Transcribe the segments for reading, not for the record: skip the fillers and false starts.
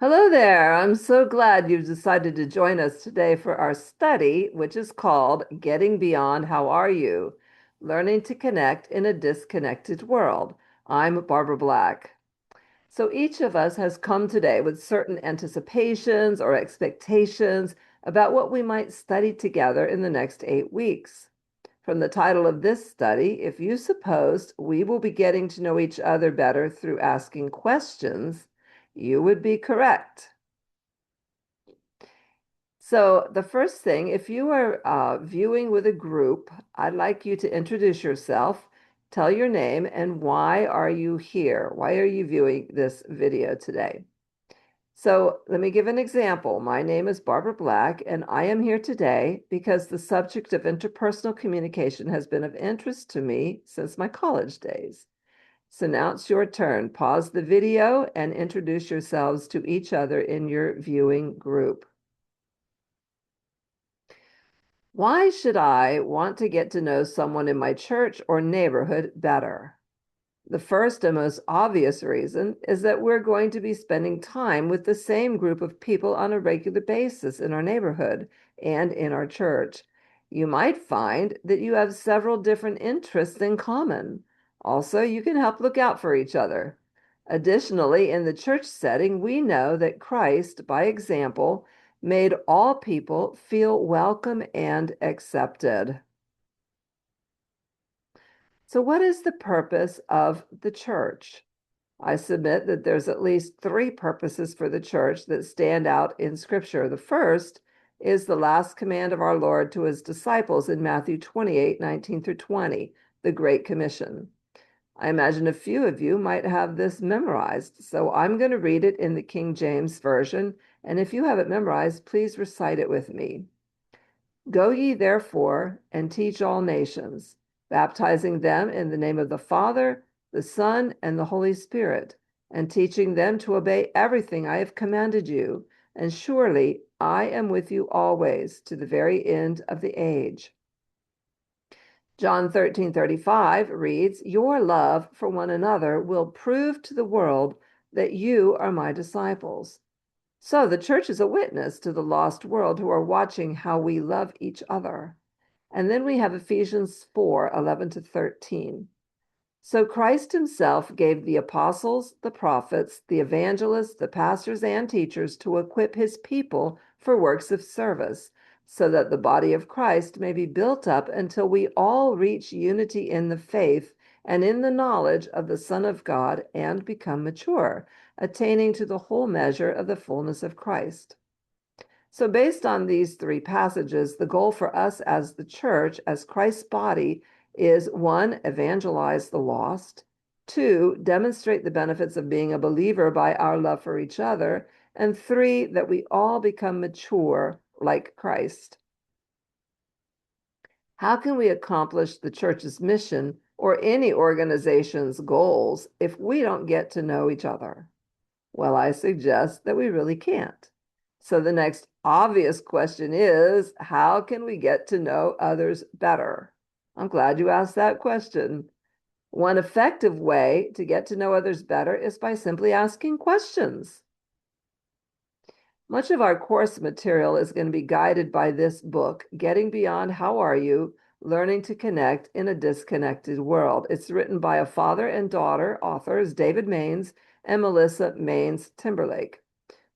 Hello there. I'm so glad you've decided to join us today for our study, which is called Getting Beyond How Are You? Learning to Connect in a Disconnected World. I'm Barbara Black. So each of us has come today with certain anticipations or expectations about what we might study together in the next 8 weeks. From the title of this study, if you supposed we will be getting to know each other better through asking questions, you would be correct. So the first thing, if you are viewing with a group, I'd like you to introduce yourself, tell your name, and why are you here? Why are you viewing this video today? So let me give an example. My name is Barbara Black, and I am here today because the subject of interpersonal communication has been of interest to me since my college days. So now it's your turn. Pause the video and introduce yourselves to each other in your viewing group. Why should I want to get to know someone in my church or neighborhood better? The first and most obvious reason is that we're going to be spending time with the same group of people on a regular basis in our neighborhood and in our church. You might find that you have several different interests in common. Also, you can help look out for each other. Additionally, in the church setting, we know that Christ, by example, made all people feel welcome and accepted. So, what is the purpose of the church? I submit that there's at least three purposes for the church that stand out in Scripture. The first is the last command of our Lord to his disciples in Matthew 28:19 through 20, the Great Commission. I imagine a few of you might have this memorized, so I'm going to read it in the King James Version, and if you have it memorized, please recite it with me. Go ye therefore and teach all nations, baptizing them in the name of the Father, the Son, and the Holy Spirit, and teaching them to obey everything I have commanded you. And surely I am with you always to the very end of the age. John 13:35 reads, Your love for one another will prove to the world that you are my disciples. So the church is a witness to the lost world who are watching how we love each other. And then we have Ephesians 4:11 to 13. So Christ himself gave the apostles, the prophets, the evangelists, the pastors, and teachers to equip his people for works of service, so that the body of Christ may be built up until we all reach unity in the faith and in the knowledge of the Son of God and become mature, attaining to the whole measure of the fullness of Christ. So, based on these three passages, the goal for us as the church, as Christ's body, is one, evangelize the lost, two, demonstrate the benefits of being a believer by our love for each other, and three, that we all become mature like Christ. How can we accomplish the church's mission or any organization's goals if we don't get to know each other? Well, I suggest that we really can't. So the next obvious question is, how can we get to know others better? I'm glad you asked that question. One effective way to get to know others better is by simply asking questions. Much of our course material is going to be guided by this book, Getting Beyond How Are You? Learning to Connect in a Disconnected World. It's written by a father and daughter authors, David Mains and Melissa Mains Timberlake.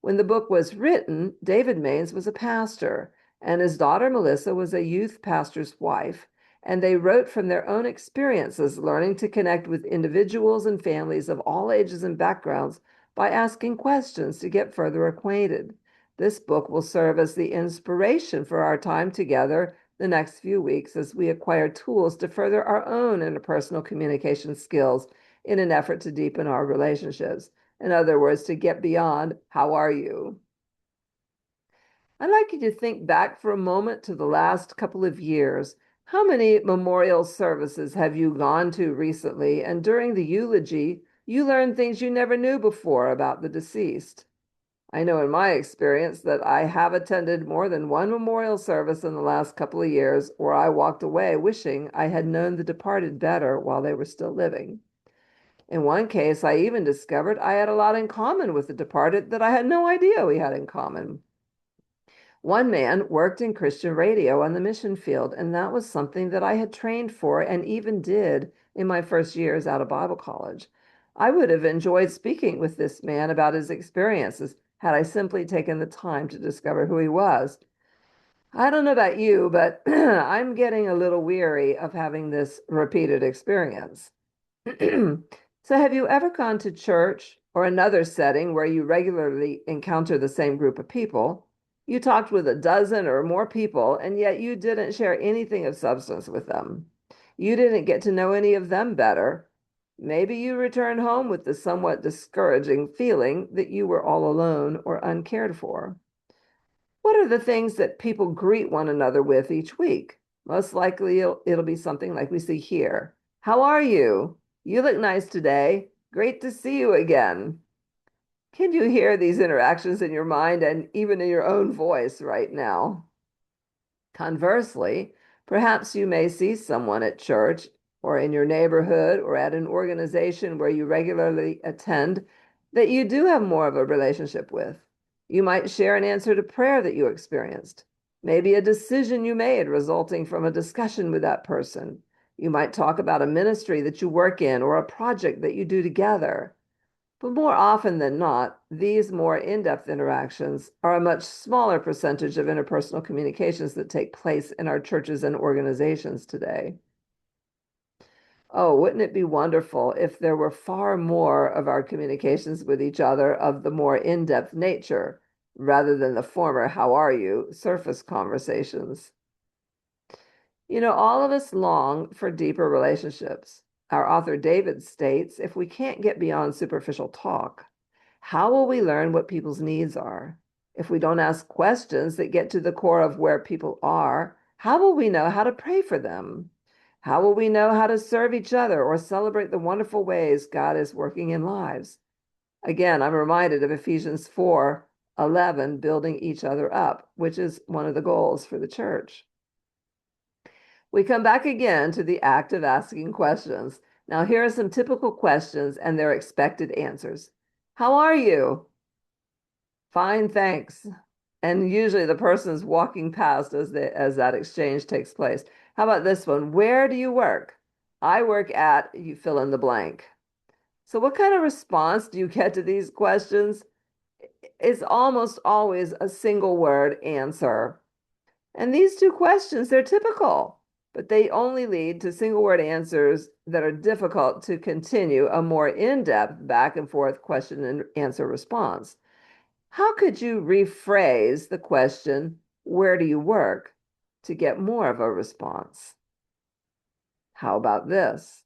When the book was written, David Mains was a pastor, and his daughter Melissa was a youth pastor's wife, and they wrote from their own experiences learning to connect with individuals and families of all ages and backgrounds by asking questions to get further acquainted. This book will serve as the inspiration for our time together the next few weeks as we acquire tools to further our own interpersonal communication skills in an effort to deepen our relationships. In other words, to get beyond, how are you? I'd like you to think back for a moment to the last couple of years. How many memorial services have you gone to recently? And during the eulogy, you learned things you never knew before about the deceased. I know in my experience that I have attended more than one memorial service in the last couple of years where I walked away wishing I had known the departed better while they were still living. In one case, I even discovered I had a lot in common with the departed that I had no idea we had in common. One man worked in Christian radio on the mission field, and that was something that I had trained for and even did in my first years out of Bible college. I would have enjoyed speaking with this man about his experiences had I simply taken the time to discover who he was. I don't know about you, but I'm getting a little weary of having this repeated experience. So, have you ever gone to church or another setting where you regularly encounter the same group of people? You talked with a dozen or more people, and yet you didn't share anything of substance with them. You didn't get to know any of them better. Maybe you returned home with the somewhat discouraging feeling that you were all alone or uncared for. What are the things that people greet one another with each week? Most likely it'll be something like we see here. How are you? You look nice today. Great to see you again. Can you hear these interactions in your mind and even in your own voice right now? Conversely, perhaps you may see someone at church or in your neighborhood or at an organization where you regularly attend that you do have more of a relationship with. You might share an answer to prayer that you experienced, maybe a decision you made resulting from a discussion with that person. You might talk about a ministry that you work in or a project that you do together. But more often than not, these more in-depth interactions are a much smaller percentage of interpersonal communications that take place in our churches and organizations today. Oh, wouldn't it be wonderful if there were far more of our communications with each other of the more in-depth nature, rather than the former "how are you" surface conversations? All of us long for deeper relationships. Our author David states, if we can't get beyond superficial talk, how will we learn what people's needs are? If we don't ask questions that get to the core of where people are, how will we know how to pray for them? How will we know how to serve each other or celebrate the wonderful ways God is working in lives? Again, I'm reminded of Ephesians 4:11, building each other up, which is one of the goals for the church. We come back again to the act of asking questions. Now, here are some typical questions and their expected answers. How are you? Fine, thanks. And usually the person's walking past as that exchange takes place. How about this one? Where do you work? I work at, you fill in the blank. So what kind of response do you get to these questions? It's almost always a single word answer. And these two questions, they're typical, but they only lead to single word answers that are difficult to continue a more in-depth back and forth question and answer response. How could you rephrase the question, where do you work, to get more of a response? How about this?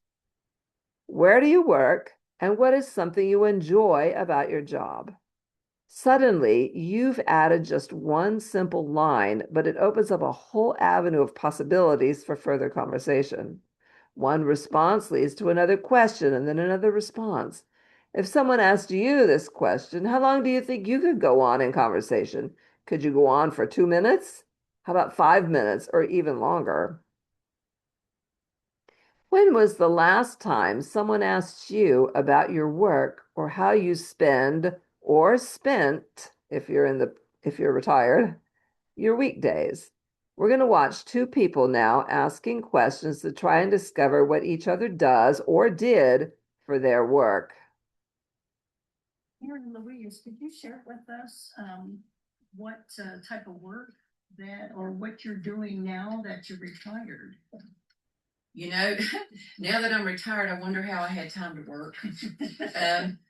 Where do you work, and what is something you enjoy about your job? Suddenly, you've added just one simple line, but it opens up a whole avenue of possibilities for further conversation. One response leads to another question and then another response. If someone asked you this question, how long do you think you could go on in conversation? Could you go on for 2 minutes? How about 5 minutes or even longer? When was the last time someone asked you about your work or how you spend or spent, if you're retired, your weekdays? We're going to watch two people now asking questions to try and discover what each other does or did for their work. Aaron Louise, could you share with us what type of work or what you're doing now that you're retired? You know, now that I'm retired, I wonder how I had time to work.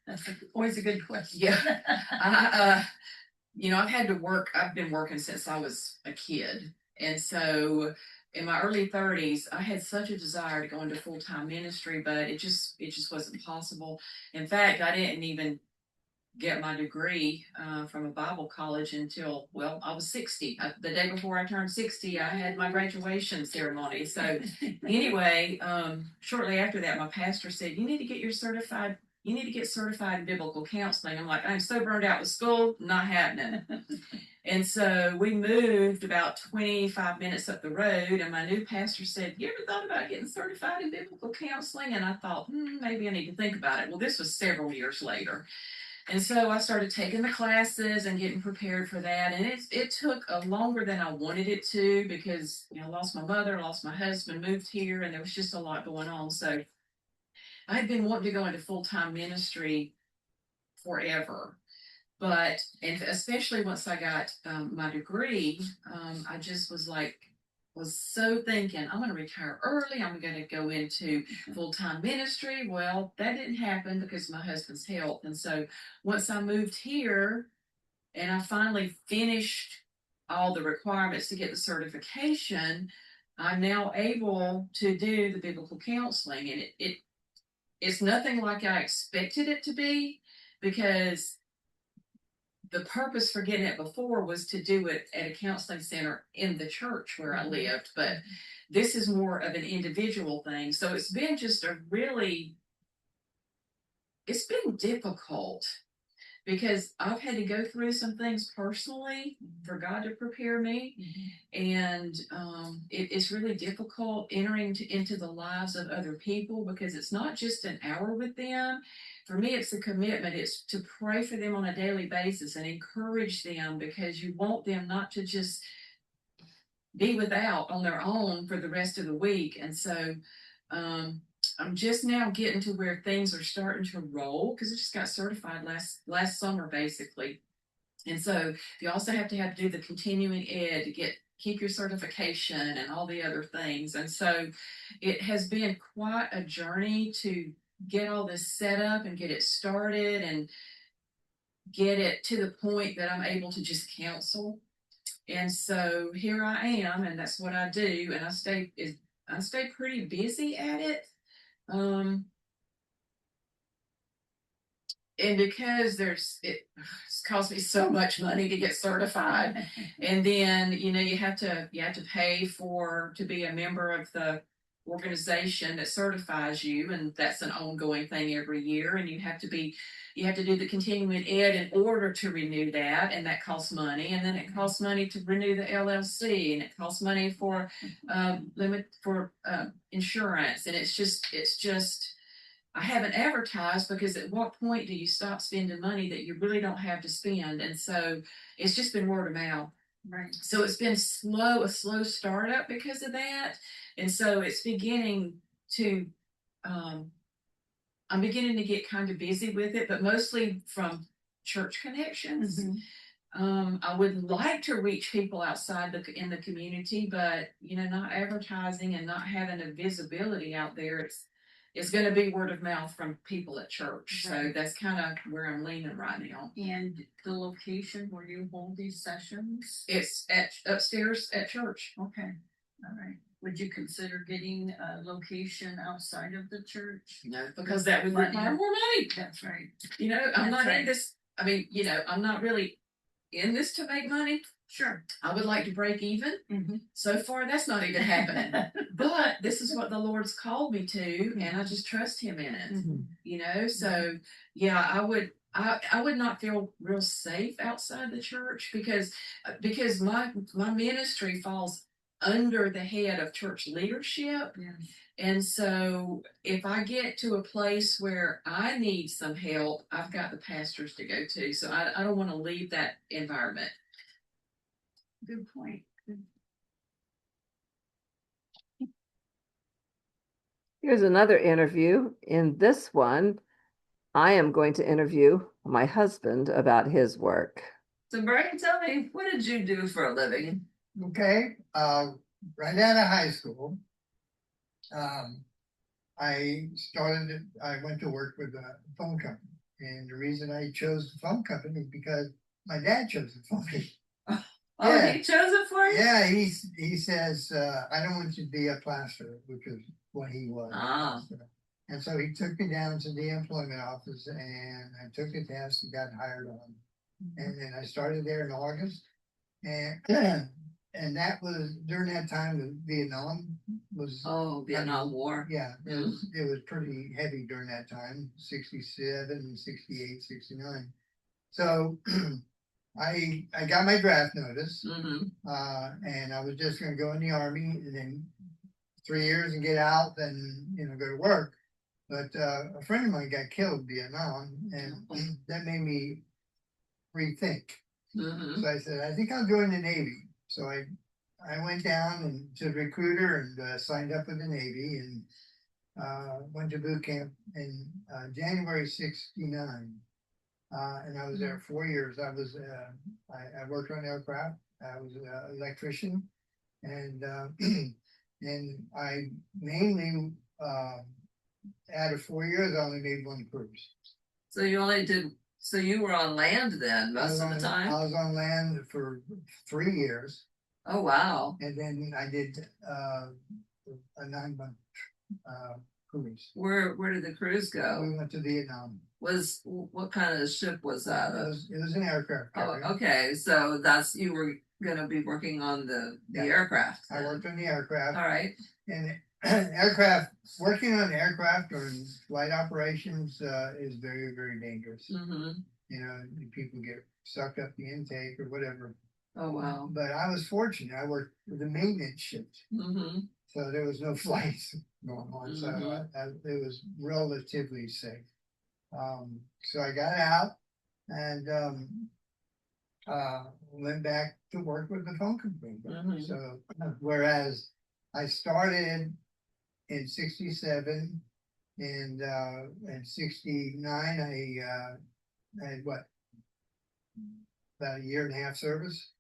That's always a good question. Yeah. I've had to work. I've been working since I was a kid. And so in my early 30s, I had such a desire to go into full-time ministry, but it just wasn't possible. In fact, I didn't even get my degree from a Bible college until, well, I was 60. The day before I turned 60, I had my graduation ceremony. So anyway, shortly after that, my pastor said, you need to get your certified you need to get certified in biblical counseling. I'm like, I'm so burned out with school, not happening. And so we moved about 25 minutes up the road, and my new pastor said, "You ever thought about getting certified in biblical counseling?" And I thought, maybe I need to think about it. Well, this was several years later. And so I started taking the classes and getting prepared for that. And it took longer than I wanted it to because, I lost my mother, lost my husband, moved here, and there was just a lot going on. So I had been wanting to go into full-time ministry forever. But, and especially once I got my degree, I just was so thinking, I'm going to retire early. I'm going to go into full-time ministry. Well, that didn't happen because of my husband's health. And so once I moved here and I finally finished all the requirements to get the certification, I'm now able to do the biblical counseling. And it's nothing like I expected it to be, because the purpose for getting it before was to do it at a counseling center in the church where I lived. But this is more of an individual thing. So it's been just it's been difficult because I've had to go through some things personally for God to prepare me. And it's really difficult entering into the lives of other people, because it's not just an hour with them. For me, it's a commitment. It's to pray for them on a daily basis and encourage them, because you want them not to just be without on their own for the rest of the week. And so I'm just now getting to where things are starting to roll, because I just got certified last summer, basically. And so you also have to do the continuing ed to keep your certification and all the other things. And so it has been quite a journey to get all this set up and get it started and get it to the point that I'm able to just counsel. And so here I am, and that's what I do. And I stay pretty busy at it. And because it's cost me so much money to get certified, and then you have to pay to be a member of the organization that certifies you, and that's an ongoing thing every year. And you have to do the continuing ed in order to renew that, and that costs money. And then it costs money to renew the LLC, and it costs money for insurance. And it's just I haven't advertised, because at what point do you stop spending money that you really don't have to spend? And so it's just been word of mouth. Right. So it's been a slow startup because of that. And so it's beginning to, I'm beginning to get kind of busy with it, but mostly from church connections. I would like to reach people outside in the community, but not advertising and not having a visibility out there. It's going to be word of mouth from people at church. So that's kind of where I'm leaning right now. And the location where you hold these sessions? It's upstairs at church. Okay. All right. Would you consider getting a location outside of the church? No, because that would require more money. That's right. I'm not in this. I mean, I'm not really in this to make money. Sure. I would like to break even. So far, that's not even happening. But this is what the Lord's called me to, and I just trust Him in it. So yeah, I would not feel real safe outside the church, because my ministry falls under the head of church leadership. And so if I get to a place where I need some help, I've got the pastors to go to. So I don't want to leave that environment. Good point. Here's another interview. In this one, I am going to interview my husband about his work. So Brian, tell me, what did you do for a living? Okay, right out of high school, I went to work with a phone company. And the reason I chose the phone company is because my dad chose the phone company. Oh, Yeah. he chose it for you? Yeah, he says, I don't want you to be a plasterer, which is what he was. Ah. And so he took me down to the employment office, and I took the test and got hired on. And then I started there in August. And and that was during that time of Vietnam was. Oh, Vietnam War. Yeah, it was pretty heavy during that time, 67, 68, 69. So I got my draft notice, Mm-hmm. and I was just gonna go in the army and then 3 years and get out, then, go to work. But a friend of mine got killed in Vietnam, and that made me rethink. Mm-hmm. So I said, I think I'll join the Navy. So I went down and to the recruiter and signed up with the Navy and went to boot camp in January '69. And I was there 4 years. I worked on aircraft. I was an electrician, and and I mainly out of 4 years, I only made one cruise. So you only did. So you were on land then most of the time. I was on land for 3 years, Oh wow. and then I did a 9 month cruise. Where did the cruise go? We went to Vietnam. What kind of ship was that? It was an aircraft Oh, carrier. okay. So you were gonna be working on the Yeah. aircraft. I then. worked on the aircraft. All right. And working on aircraft or in flight operations is very, very dangerous. Mm-hmm. People get sucked up the intake or whatever. Oh wow. But I was fortunate. I worked with the maintenance shift, Mm-hmm. so there was no flights going on. So it was relatively safe. So I got out and went back to work with the phone company. Mhm. So whereas I started in '67 and in '69 I had about a year and a half service.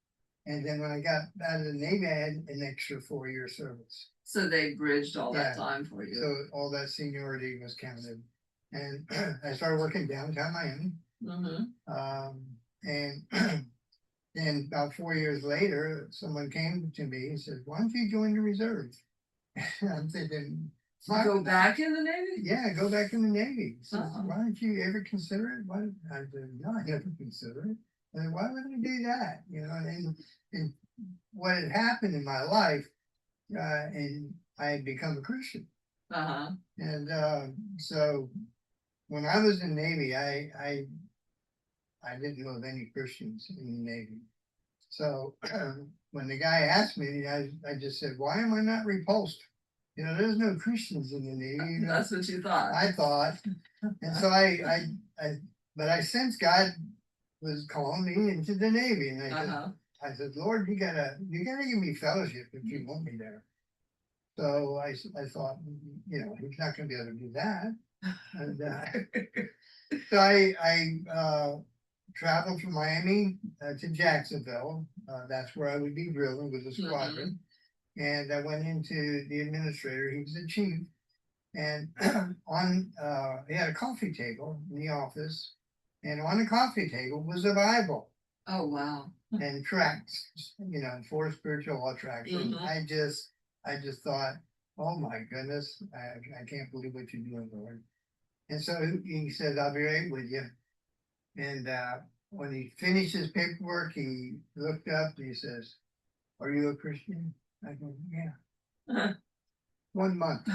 And then when I got out of the Navy, I had an extra 4 year service. So they bridged all that Yeah. time for you. So all that seniority was counted. And I started working downtown Miami. Mm-hmm. And then about 4 years later, someone came to me and said, "Why don't you join the reserve?" I'm thinking, Go back in the Navy? yeah, go back in the Navy. He says, Uh-uh. "Why don't you ever consider it?" I said, "No, I never consider it." And why would I do that? And what had happened in my life, and I had become a Christian. Uh-huh. And so when I was in the Navy, I didn't know of any Christians in the Navy. So when the guy asked me, I just said, "Why am I not repulsed? There's no Christians in the Navy." That's what you thought. I thought, and so but I sensed God was calling me into the Navy, and Uh-huh. I said, "Lord, you gotta give me fellowship if you want me there." So I thought, he's not going to be able to do that, and so I traveled from Miami to Jacksonville. That's where I would be drilling with the squadron. And I went into the administrator. He was the chief, and he had a coffee table in the office, and on the coffee table was a Bible Oh wow. and tracts, 4 spiritual law tracts. And Mhm. I just thought, oh my goodness, I can't believe what you're doing, Lord. And so he said, "I'll be right with you." And when he finished his paperwork, he looked up and he says, "Are you a Christian?" I go, "Yeah." Uh-huh. 1 month.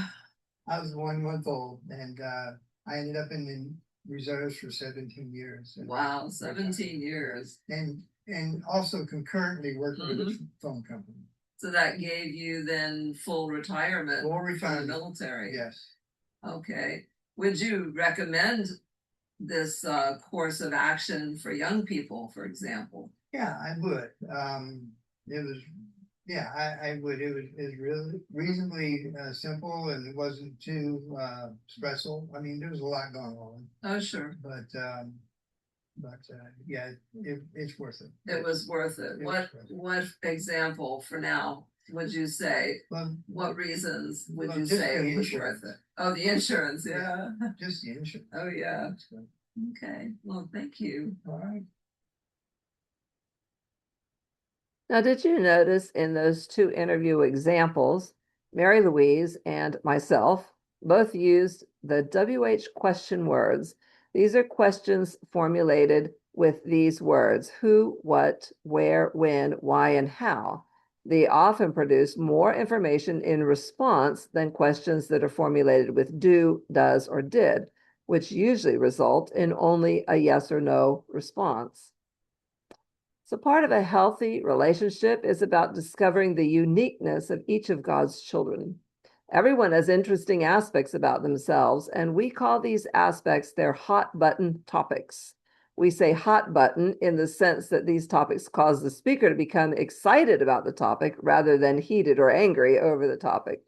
I was 1 month old, and I ended up in the reserves for 17 years. Wow, 17 years. And also concurrently working with a phone company. So that gave you then full retirement Full from the retirement. military. Yes. Okay. Would you recommend this course of action for young people, for example? Yeah, I would. It was, yeah, I would. It was really reasonably simple, and it wasn't too stressful. I mean, there was a lot going on, Oh, sure. but yeah, it's worth it. It was worth it. It What was worth it. what example for now would you say? Well, What reasons would Well, you just say the it was insurance. worth it? Oh, the insurance, yeah. just the insurance. Oh yeah. Okay. Well, thank you. All right. Now, did you notice in those 2 interview examples, Mary Louise and myself both used the WH question words? These are questions formulated with these words: who, what, where, when, why, and how. They often produce more information in response than questions that are formulated with do, does, or did, which usually result in only a yes or no response. So part of a healthy relationship is about discovering the uniqueness of each of God's children. Everyone has interesting aspects about themselves, and we call these aspects their hot button topics. We say hot button in the sense that these topics cause the speaker to become excited about the topic rather than heated or angry over the topic.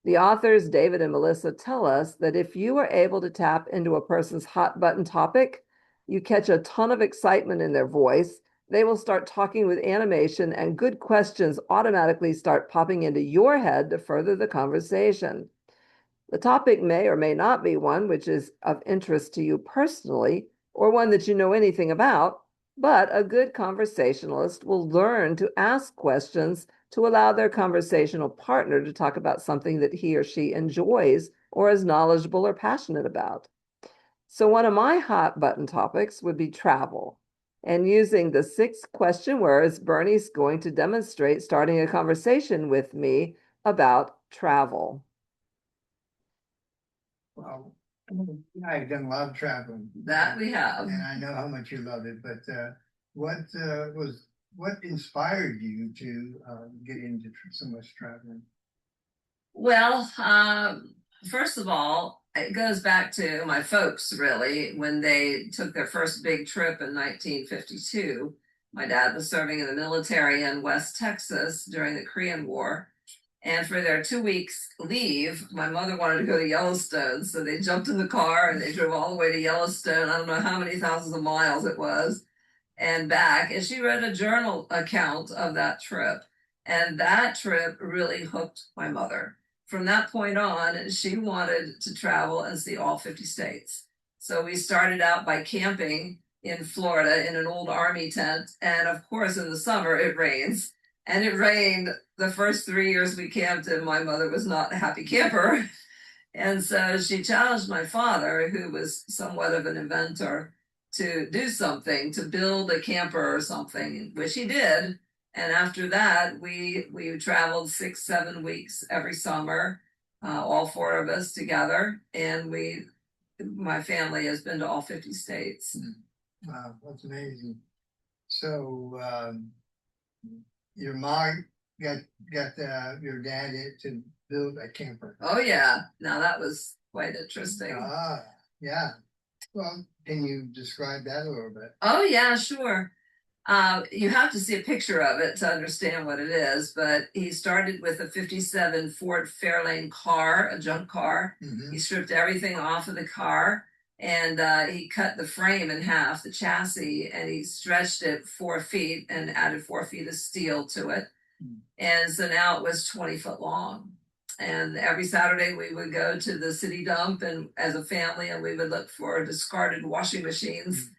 The authors, David and Melissa, tell us that if you are able to tap into a person's hot button topic, you catch a ton of excitement in their voice. They will start talking with animation, and good questions automatically start popping into your head to further the conversation. The topic may or may not be one which is of interest to you personally, or one that you know anything about, but a good conversationalist will learn to ask questions to allow their conversational partner to talk about something that he or she enjoys or is knowledgeable or passionate about. So one of my hot button topics would be travel. And using the 6 question words, Bernie's going to demonstrate starting a conversation with me about travel. Well, I've done a lot of traveling. That we have. And I know how much you love it, but what inspired you to get into so much traveling? Well, first of all, it goes back to my folks, really, when they took their first big trip in 1952. My dad was serving in the military in West Texas during the Korean War. And for their 2 weeks leave, my mother wanted to go to Yellowstone. So they jumped in the car and they drove all the way to Yellowstone. I don't know how many thousands of miles it was and back. And she read a journal account of that trip. And that trip really hooked my mother. From that point on, she wanted to travel and see all 50 states. So we started out by camping in Florida in an old army tent. And of course, in the summer, it rains. And it rained the first 3 years we camped, and my mother was not a happy camper. And so she challenged my father, who was somewhat of an inventor, to do something, to build a camper or something, which he did. And after that, we traveled 6-7 weeks every summer, all 4 of us together. And my family has been to all 50 states. Wow, that's amazing. So your mom got your dad to build a camper. Oh yeah, now that was quite interesting. Yeah. Well, can you describe that a little bit? Oh yeah, sure. You have to see a picture of it to understand what it is, but he started with a 57 Ford Fairlane car, a junk car. Mm-hmm. He stripped everything off of the car and he cut the frame in half, the chassis, and he stretched it 4 feet and added 4 feet of steel to it. Mm-hmm. And so now it was 20 foot long. And every Saturday we would go to the city dump and as a family, and we would look for discarded washing machines. Mm-hmm.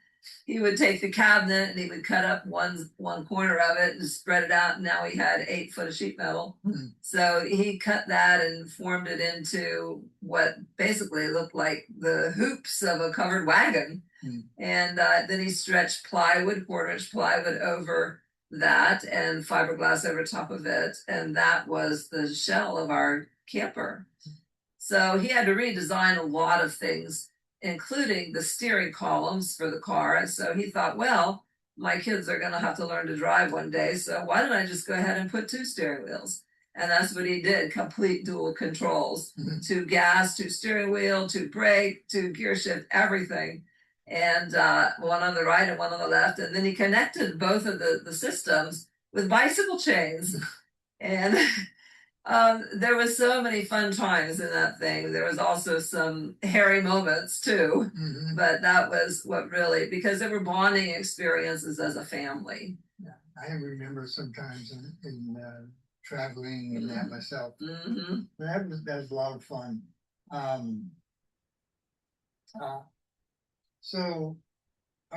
He would take the cabinet and he would cut up one corner of it and spread it out. And now he had 8 foot of sheet metal. Mm-hmm. So he cut that and formed it into what basically looked like the hoops of a covered wagon. Mm-hmm. And then he stretched plywood, 1/4-inch plywood over that and fiberglass over top of it. And that was the shell of our camper. So he had to redesign a lot of things, including the steering columns for the car. And so he thought, well, my kids are going to have to learn to drive one day. So why don't I just go ahead and put 2 steering wheels? And that's what he did, complete dual controls, mm-hmm. 2 gas, 2 steering wheel, 2 brake, 2 gear shift, everything. And one on the right and one on the left. And then he connected both of the systems with bicycle chains. And there was so many fun times in that thing. There was also some hairy moments too, mm-hmm. but that was what really, because there were bonding experiences as a family. Yeah, I remember sometimes in traveling and that myself. Mm-hmm. That was a lot of fun. So,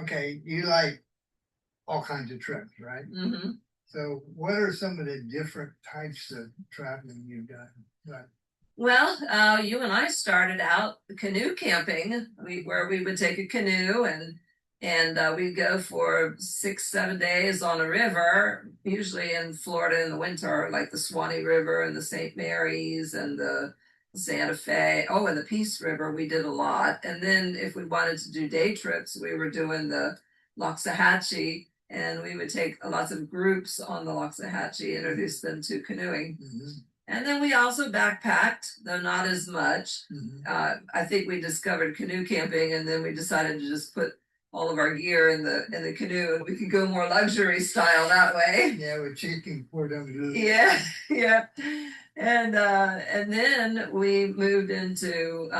okay, you like all kinds of trips, right? Mm-hmm. So what are some of the different types of traveling you've done? Right. Well, you and I started out canoe camping, where we would take a canoe And we'd go for 6, 7 days on a river, usually in Florida in the winter, like the Swanee River and the St. Mary's and the Santa Fe. Oh, and the Peace River, we did a lot. And then if we wanted to do day trips, we were doing the Loxahatchee, and we would take lots of groups on the Loxahatchee, introduce them to canoeing. And then we also backpacked, though not as much. I think we discovered canoe camping, and then we decided to just put all of our gear in the canoe, and we could go more luxury style that way. Yeah, with chicken for them. Yeah, yeah. And then we moved into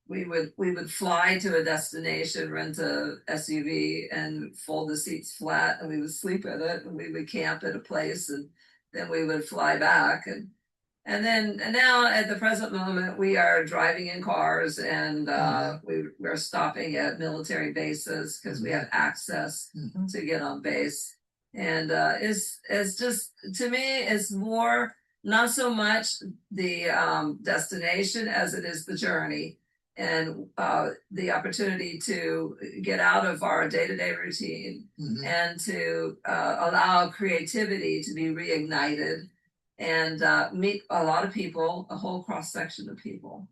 we would fly to a destination, rent a SUV, and fold the seats flat, and we would sleep in it, and we would camp at a place, and then we would fly back. And now at the present moment, we are driving in cars, and we're stopping at military bases because we have access to get on base. And it's just, to me, it's more, not so much the destination as it is the journey, and the opportunity to get out of our day-to-day routine and to allow creativity to be reignited, and meet a lot of people, a whole cross section of people.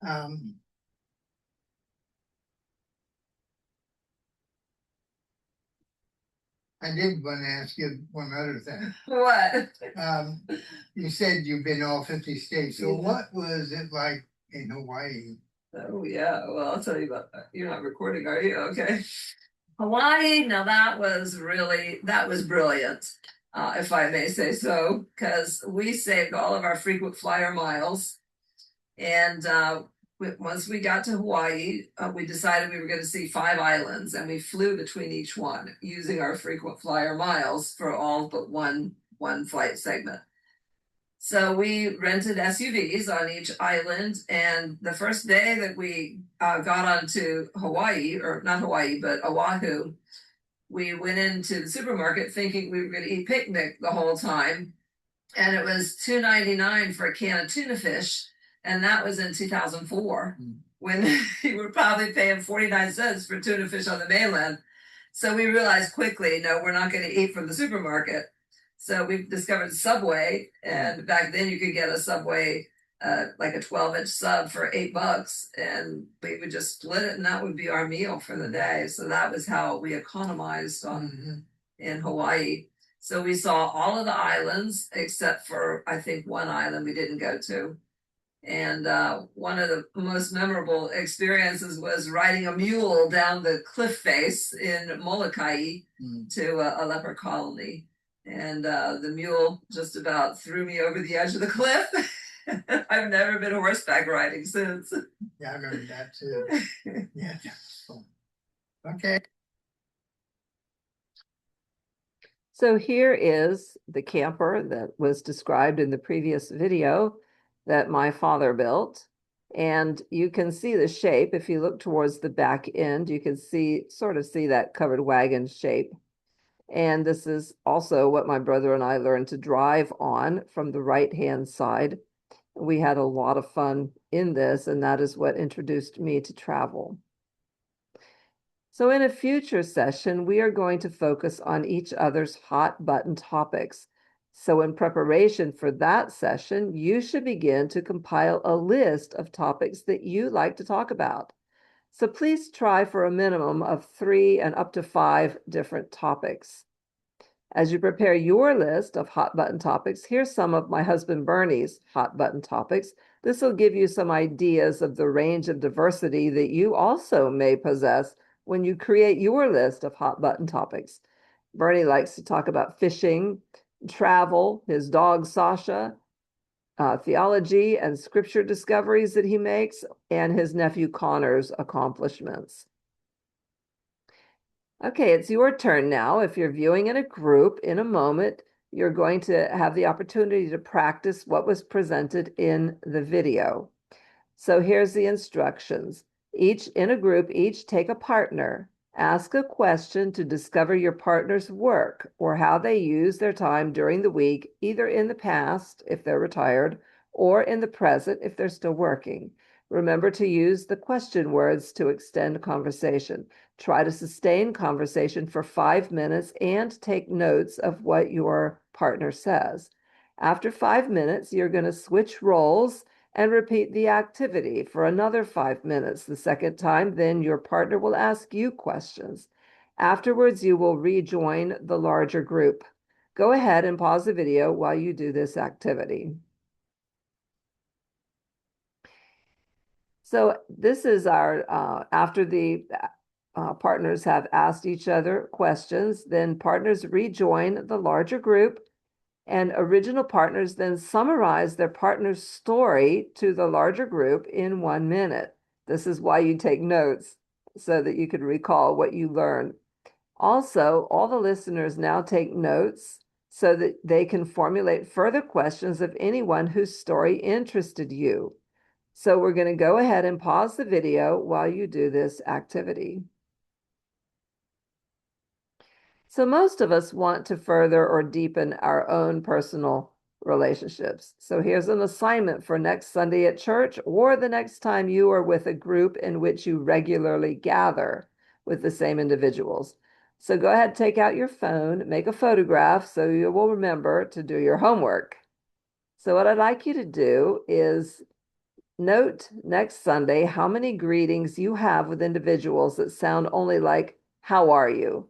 I did want to ask you one other thing. What? You said you've been all 50 states. So what was it like in Hawaii? Oh yeah, well, I'll tell you about that. You're not recording, are you? Okay. Hawaii, now that was brilliant. If I may say so, because we saved all of our frequent flyer miles. And once we got to Hawaii, we decided we were going to see 5 islands, and we flew between each one using our frequent flyer miles for all but one flight segment. So we rented SUVs on each island, and the first day that we got onto Hawaii, or not Hawaii, but Oahu, we went into the supermarket thinking we were going to eat picnic the whole time. And it was $2.99 for a can of tuna fish. And that was in 2004, when you were probably paying 49 cents for tuna fish on the mainland. So we realized quickly, no, we're not going to eat from the supermarket. So we discovered Subway. And back then you could get a Subway, like a 12-inch sub for $8, and we would just split it, and that would be our meal for the day. So that was how we economized in Hawaii. So we saw all of the islands except for, I think, one island we didn't go to. And one of the most memorable experiences was riding a mule down the cliff face in Molokai to a leper colony. And the mule just about threw me over the edge of the cliff. I've never been horseback riding since. Yeah, I remember that too. Yeah, that's fun. Okay. So here is the camper that was described in the previous video that my father built. And you can see the shape. If you look towards the back end, you can sort of see that covered wagon shape. And this is also what my brother and I learned to drive on from the right-hand side. We had a lot of fun in this, and that is what introduced me to travel. So in a future session, we are going to focus on each other's hot button topics. So in preparation for that session, you should begin to compile a list of topics that you like to talk about. So please try for a minimum of 3 and up to 5 different topics. As you prepare your list of hot button topics, here's some of my husband Bernie's hot button topics. This will give you some ideas of the range of diversity that you also may possess when you create your list of hot button topics. Bernie likes to talk about fishing, travel, his dog Sasha, theology and scripture discoveries that he makes, and his nephew Connor's accomplishments. Okay, it's your turn now. If you're viewing in a group, in a moment, you're going to have the opportunity to practice what was presented in the video. So here's the instructions. In a group, each take a partner. Ask a question to discover your partner's work or how they use their time during the week, either in the past, if they're retired, or in the present, if they're still working. Remember to use the question words to extend conversation. Try to sustain conversation for 5 minutes and take notes of what your partner says. After 5 minutes, you're going to switch roles and repeat the activity for another 5 minutes. The second time, then your partner will ask you questions. Afterwards, you will rejoin the larger group. Go ahead and pause the video while you do this activity. So this is our, after the partners have asked each other questions, then partners rejoin the larger group, and original partners then summarize their partner's story to the larger group in 1 minute. This is why you take notes, so that you can recall what you learned. Also, all the listeners now take notes so that they can formulate further questions of anyone whose story interested you. So we're going to go ahead and pause the video while you do this activity. So most of us want to further or deepen our own personal relationships. So here's an assignment for next Sunday at church, or the next time you are with a group in which you regularly gather with the same individuals. So go ahead, take out your phone, make a photograph so you will remember to do your homework. So what I'd like you to do is note next Sunday how many greetings you have with individuals that sound only like, "How are you?"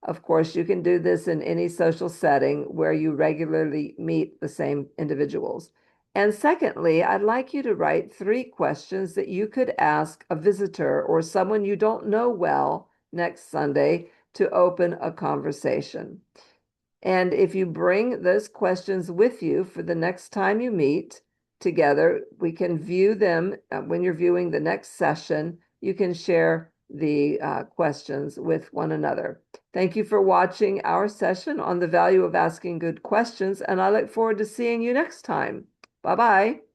Of course, you can do this in any social setting where you regularly meet the same individuals. And secondly, I'd like you to write 3 questions that you could ask a visitor or someone you don't know well next Sunday to open a conversation. And if you bring those questions with you for the next time you meet together, we can view them when you're viewing the next session. You can share the questions with one another. Thank you for watching our session on the value of asking good questions, and I look forward to seeing you next time. Bye-bye.